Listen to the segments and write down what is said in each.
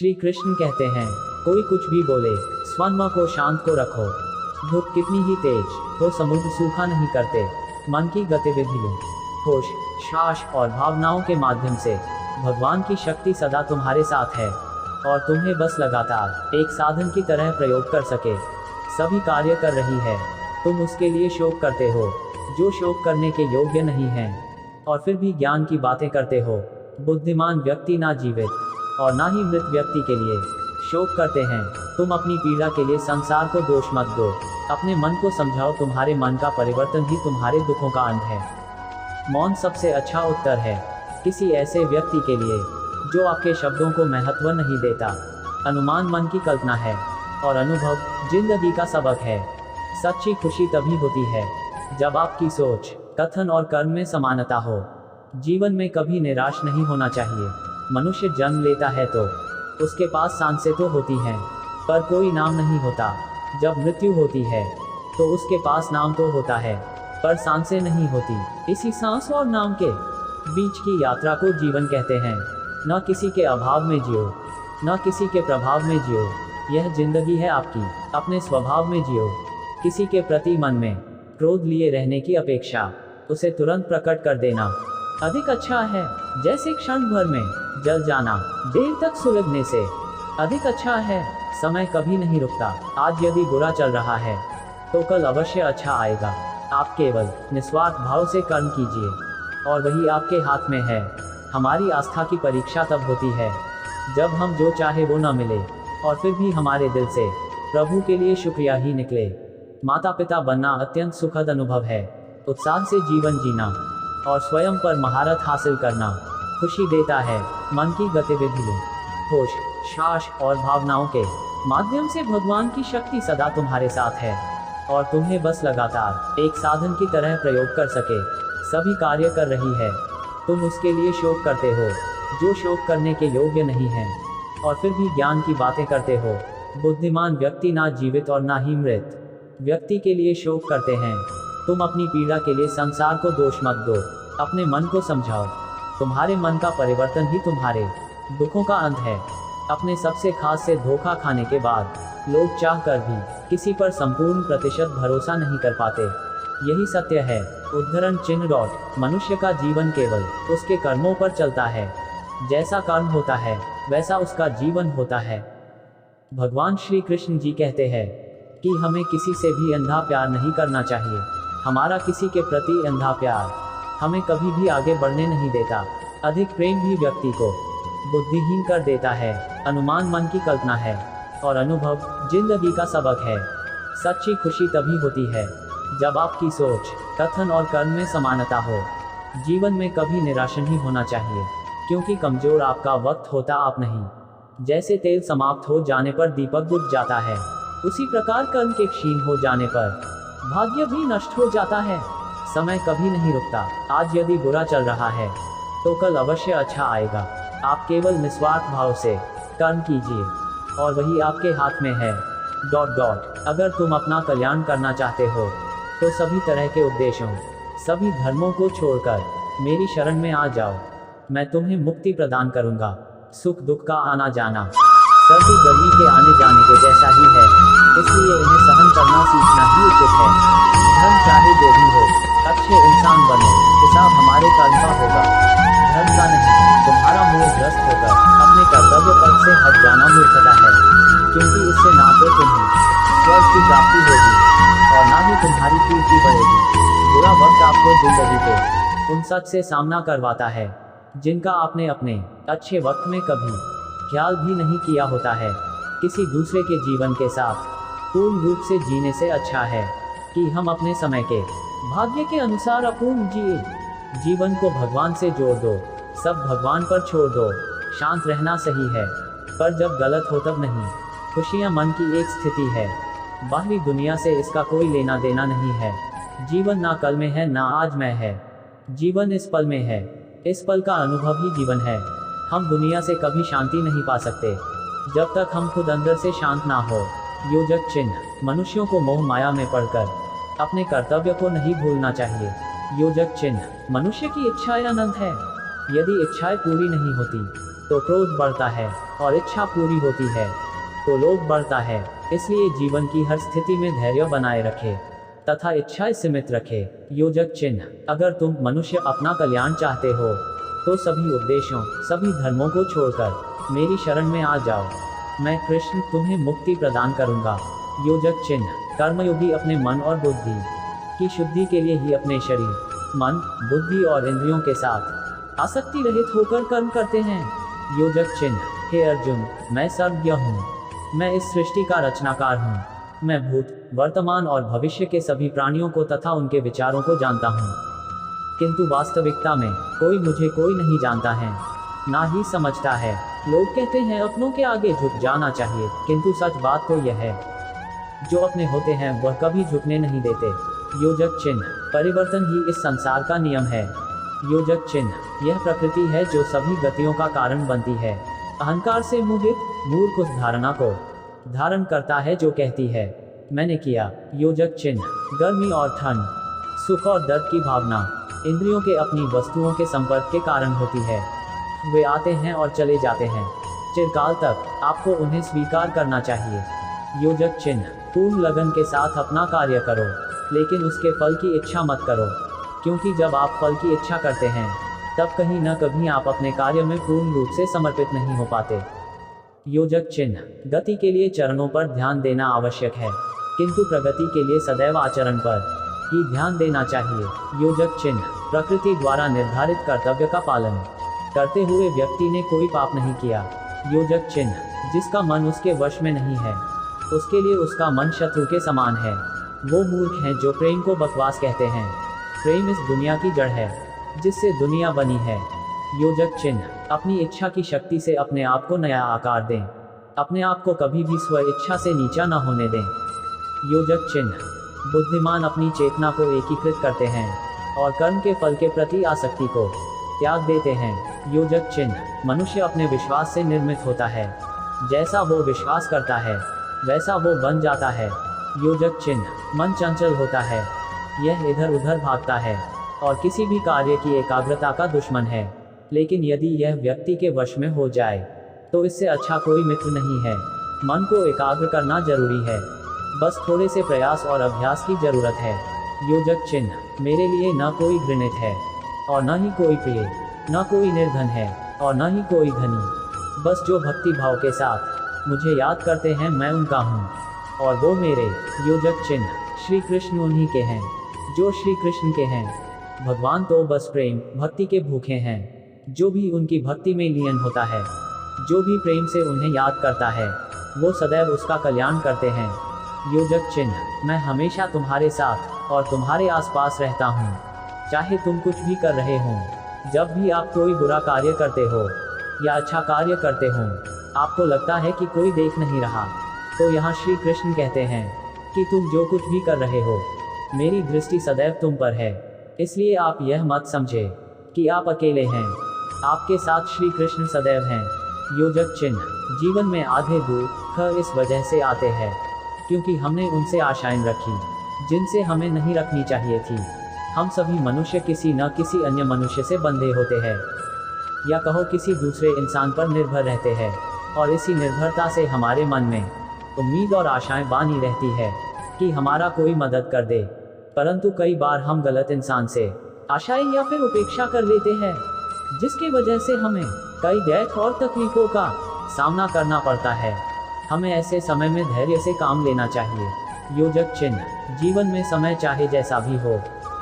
श्री कृष्ण कहते हैं, कोई कुछ भी बोले, स्वयं को शांत को रखो। धूप कितनी ही तेज हो समुद्र सूखा नहीं करते। मन की गतिविधियों, होश, श्वास और भावनाओं के माध्यम से भगवान की शक्ति सदा तुम्हारे साथ है और तुम्हें बस लगातार एक साधन की तरह प्रयोग कर सके सभी कार्य कर रही है। तुम उसके लिए शोक करते हो जो शोक करने के योग्य नहीं है और फिर भी ज्ञान की बातें करते हो। बुद्धिमान व्यक्ति ना जीवित और ना ही मृत व्यक्ति के लिए शोक करते हैं। तुम अपनी पीड़ा के लिए संसार को दोष मत दो, अपने मन को समझाओ। तुम्हारे मन का परिवर्तन ही तुम्हारे दुखों का अंत है। मौन सबसे अच्छा उत्तर है किसी ऐसे व्यक्ति के लिए जो आपके शब्दों को महत्व नहीं देता। अनुमान मन की कल्पना है और अनुभव जिंदगी का सबक है। सच्ची खुशी तभी होती है जब आपकी सोच, कथन और कर्म में समानता हो। जीवन में कभी निराश नहीं होना चाहिए। मनुष्य जन्म लेता है तो उसके पास सांसें तो होती हैं, पर कोई नाम नहीं होता। जब मृत्यु होती है तो उसके पास नाम तो होता है, पर सांसें नहीं होती। इसी सांस और नाम के बीच की यात्रा को जीवन कहते हैं। न किसी के अभाव में जियो, न किसी के प्रभाव में जियो। यह जिंदगी है आपकी, अपने स्वभाव में जियो। किसी के प्रति मन में क्रोध लिए रहने की अपेक्षा उसे तुरंत प्रकट कर देना अधिक अच्छा है। जैसे क्षण भर में जल जाना देर तक सुलगने से अधिक अच्छा है। समय कभी नहीं रुकता। आज यदि बुरा चल रहा है तो कल अवश्य अच्छा आएगा। आप केवल निस्वार्थ भाव से कर्म कीजिए और वही आपके हाथ में है। हमारी आस्था की परीक्षा तब होती है जब हम जो चाहे वो न मिले और फिर भी हमारे दिल से प्रभु के लिए शुक्रिया ही निकले। माता पिता बनना अत्यंत सुखद अनुभव है। उत्साह से जीवन जीना और स्वयं पर महारत हासिल करना खुशी देता है। मन की गतिविधियों, होश, श्वास और भावनाओं के माध्यम से भगवान की शक्ति सदा तुम्हारे साथ है और तुम्हें बस लगातार एक साधन की तरह प्रयोग कर सके सभी कार्य कर रही है। तुम उसके लिए शोक करते हो जो शोक करने के योग्य नहीं है और फिर भी ज्ञान की बातें करते हो। बुद्धिमान व्यक्ति ना जीवित और ना ही मृत व्यक्ति के लिए शोक करते हैं। तुम अपनी पीड़ा के लिए संसार को दोष मत दो, अपने मन को समझाओ। तुम्हारे मन का परिवर्तन ही तुम्हारे दुखों का अंत है। अपने सबसे खास से धोखा खाने के बाद लोग चाह कर भी किसी पर संपूर्ण प्रतिशत भरोसा नहीं कर पाते। यही सत्य है। उद्धरण चिन्ह डॉट। मनुष्य का जीवन केवल उसके कर्मों पर चलता है। जैसा कर्म होता है वैसा उसका जीवन होता है। भगवान श्री कृष्ण जी कहते हैं कि हमें किसी से भी अंधा प्यार नहीं करना चाहिए। हमारा किसी के प्रति अंधा प्यार हमें कभी भी आगे बढ़ने नहीं देता। अधिक प्रेम भी व्यक्ति को बुद्धिहीन कर देता है। अनुमान मन की कल्पना है और अनुभव जिंदगी का सबक है। सच्ची खुशी तभी होती है जब आपकी सोच, कथन और कर्म में समानता हो। जीवन में कभी निराश नहीं होना चाहिए क्योंकि कमजोर आपका वक्त होता आप नहीं। जैसे तेल समाप्त हो जाने पर दीपक बुझ जाता है, उसी प्रकार कर्म के क्षीण हो जाने पर भाग्य भी नष्ट हो जाता है। समय कभी नहीं रुकता। आज यदि बुरा चल रहा है तो कल अवश्य अच्छा आएगा। आप केवल निस्वार्थ भाव से कर्म कीजिए और वही आपके हाथ में है। Dot dot. अगर तुम अपना कल्याण करना चाहते हो तो सभी तरह के उपदेशों, सभी धर्मों को छोड़कर मेरी शरण में आ जाओ। मैं तुम्हें मुक्ति प्रदान करूंगा। सुख दुख का आना जाना सर्दी गर्मी के आने जाने के जैसा ही है, इसलिए इन्हें सहन करना सीखना ही उचित है। धर्म चाहे जो भी हो, अच्छे इंसान बनो। हिसाब हमारे कर्म का होगा, धर्म का नहीं। तुम्हारा मोह ग्रस्त होकर अपने कर्तव्य पद से हट जाना मूर्खता है, क्योंकि इससे ना तो तुम्हें स्वर्ग की प्राप्ति होगी और ना ही तुम्हारी कीर्ति बढ़ेगी। बुरा वक्त आपको जिंदगी के उन सच से सामना करवाता है जिनका आपने अपने अच्छे वक्त में कभी ख्याल भी नहीं किया होता है। किसी दूसरे के जीवन के साथ पूर्ण रूप से जीने से अच्छा है कि हम अपने समय के भाग्य के अनुसार अपूर्ण जिए। जीवन को भगवान से जोड़ दो, सब भगवान पर छोड़ दो। शांत रहना सही है, पर जब गलत हो तब नहीं। खुशियां मन की एक स्थिति है, बाहरी दुनिया से इसका कोई लेना देना नहीं है। जीवन ना कल में है ना आज में है, जीवन इस पल में है। इस पल का अनुभव ही जीवन है। हम दुनिया से कभी शांति नहीं पा सकते जब तक हम खुद अंदर से शांत ना हो। योजक चिन्ह। मनुष्यों को मोह माया में पड़कर अपने कर्तव्य को नहीं भूलना चाहिए। योजक चिन्ह। मनुष्य की इच्छाएं अनंत है। यदि इच्छाएं पूरी नहीं होती तो क्रोध बढ़ता है, और इच्छा पूरी होती है तो लोभ बढ़ता है। इसलिए जीवन की हर स्थिति में धैर्य बनाए रखे तथा इच्छाएं सीमित रखे। योजक चिन्ह, अगर तुम मनुष्य अपना कल्याण चाहते हो तो सभी उपदेशों, सभी धर्मों को छोड़कर मेरी शरण में आ जाओ। मैं कृष्ण तुम्हें मुक्ति प्रदान करूंगा। योजक चिन्ह, कर्मयोगी अपने मन और बुद्धि की शुद्धि के लिए ही अपने शरीर, मन, बुद्धि और इंद्रियों के साथ आसक्ति रहित होकर कर्म करते हैं। योजक चिन्ह, हे अर्जुन, मैं सर्वज्ञ हूँ। मैं इस सृष्टि का रचनाकार हूँ। मैं भूत, वर्तमान और भविष्य के सभी प्राणियों को तथा उनके विचारों को जानता हूँ, किंतु वास्तविकता में कोई नहीं जानता है, ना ही समझता है। लोग कहते हैं अपनों के आगे झुक जाना चाहिए, किंतु सच बात तो यह है, जो अपने होते हैं वह कभी झुकने नहीं देते। योजक चिन्ह, परिवर्तन ही इस संसार का नियम है। योजक चिन्ह, यह प्रकृति है जो सभी गतियों का कारण बनती है। अहंकार से मोहित मूर्ख उस धारणा को धारण करता है जो कहती है मैंने किया। योजक चिन्ह, गर्मी और ठंड, सुख और दर्द की भावना इंद्रियों के अपनी वस्तुओं के संपर्क के कारण होती है। वे आते हैं और चले जाते हैं, चिरकाल तक आपको उन्हें स्वीकार करना चाहिए। योजक चिन्ह, पूर्ण लगन के साथ अपना कार्य करो, लेकिन उसके फल की इच्छा मत करो, क्योंकि जब आप फल की इच्छा करते हैं तब कहीं न कहीं आप अपने कार्य में पूर्ण रूप से समर्पित नहीं हो पाते। योजक चिन्ह, गति के लिए चरणों पर ध्यान देना आवश्यक है, किंतु प्रगति के लिए सदैव आचरण पर ही ध्यान देना चाहिए। योजक चिन्ह, प्रकृति द्वारा निर्धारित कर्तव्य का पालन करते हुए व्यक्ति ने कोई पाप नहीं किया। योजक चिन्ह, जिसका मन उसके वश में नहीं है उसके लिए उसका मन शत्रु के समान है। वो मूर्ख हैं जो प्रेम को बकवास कहते हैं। प्रेम इस दुनिया की जड़ है जिससे दुनिया बनी है। योजक चिन्ह, अपनी इच्छा की शक्ति से अपने आप को नया आकार दें, अपने आप को कभी भी स्व इच्छा से नीचा न होने दें। योजक चिन्ह, बुद्धिमान अपनी चेतना को एकीकृत करते हैं और कर्म के फल के प्रति आसक्ति को त्याग देते हैं। योजक चिन्ह, मनुष्य अपने विश्वास से निर्मित होता है। जैसा वो विश्वास करता है वैसा वो बन जाता है। योजक चिन्ह, मन चंचल होता है, यह इधर उधर भागता है और किसी भी कार्य की एकाग्रता का दुश्मन है। लेकिन यदि यह व्यक्ति के वश में हो जाए तो इससे अच्छा कोई मित्र नहीं है। मन को एकाग्र करना जरूरी है, बस थोड़े से प्रयास और अभ्यास की जरूरत है। योजक चिन्ह, मेरे लिए न कोई घृणित है और न ही कोई प्रिय, न कोई निर्धन है और न ही कोई धनी। बस जो भक्ति भाव के साथ मुझे याद करते हैं मैं उनका हूँ और वो मेरे। योजक चिन्ह, श्री कृष्ण उन्हीं के हैं जो श्री कृष्ण के हैं। भगवान तो बस प्रेम भक्ति के भूखे हैं। जो भी उनकी भक्ति में लीन होता है, जो भी प्रेम से उन्हें याद करता है, वो सदैव उसका कल्याण करते हैं। योजक चिन्ह, मैं हमेशा तुम्हारे साथ और तुम्हारे आसपास रहता हूँ, चाहे तुम कुछ भी कर रहे हो। जब भी आप कोई बुरा कार्य करते हो या अच्छा कार्य करते हो, आपको लगता है कि कोई देख नहीं रहा, तो यहाँ श्री कृष्ण कहते हैं कि तुम जो कुछ भी कर रहे हो, मेरी दृष्टि सदैव तुम पर है। इसलिए आप यह मत समझे कि आप अकेले हैं, आपके साथ श्री कृष्ण सदैव हैं। योजक चिन्ह, जीवन में आधे दुख इस वजह से आते हैं क्योंकि हमने उनसे आशाएं रखी जिनसे हमें नहीं रखनी चाहिए थी। हम सभी मनुष्य किसी न किसी अन्य मनुष्य से बंधे होते हैं, या कहो किसी दूसरे इंसान पर निर्भर रहते हैं, और इसी निर्भरता से हमारे मन में उम्मीद और आशाएं बानी रहती है कि हमारा कोई मदद कर दे। परंतु कई बार हम गलत इंसान से आशाएं या फिर उपेक्षा कर लेते हैं, जिसकी वजह से हमें कई दुख और तकलीफों का सामना करना पड़ता है। हमें ऐसे समय में धैर्य से काम लेना चाहिए। योजक चिन्ह, जीवन में समय चाहे जैसा भी हो,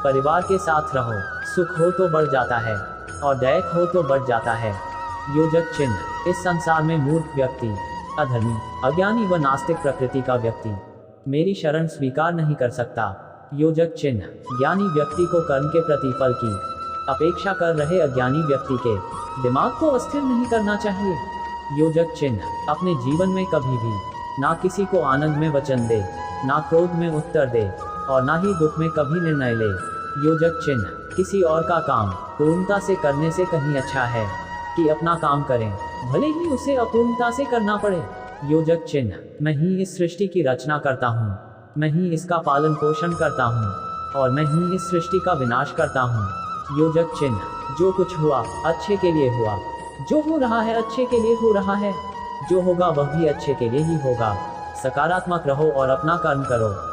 परिवार के साथ रहो, सुख हो तो बढ़ जाता है और दुख हो तो बढ़ जाता है। योजक चिन्ह, इस संसार में मूर्ख व्यक्ति, अधर्मी, अज्ञानी व नास्तिक प्रकृति का व्यक्ति मेरी शरण स्वीकार नहीं कर सकता। योजक चिन्ह, ज्ञानी व्यक्ति को कर्म के प्रतिफल की अपेक्षा कर रहे अज्ञानी व्यक्ति के दिमाग को अस्थिर नहीं करना चाहिए। योजक चिन्ह, अपने जीवन में कभी भी ना किसी को आनंद में वचन दे, ना क्रोध में उत्तर दे और ना ही दुख में कभी निर्णय ले। योजक चिन्ह, किसी और का काम पूर्णता से करने से कहीं अच्छा है कि अपना काम करें, भले ही उसे अपूर्णता से करना पड़े। योजक चिन्ह, मैं ही इस सृष्टि की रचना करता हूँ, मैं ही इसका पालन पोषण करता हूँ और मैं ही इस सृष्टि का विनाश करता हूँ। योजक चिन्ह, जो कुछ हुआ अच्छे के लिए हुआ, जो हो रहा है अच्छे के लिए हो रहा है, जो होगा वह भी अच्छे के लिए ही होगा। सकारात्मक रहो और अपना कर्म करो।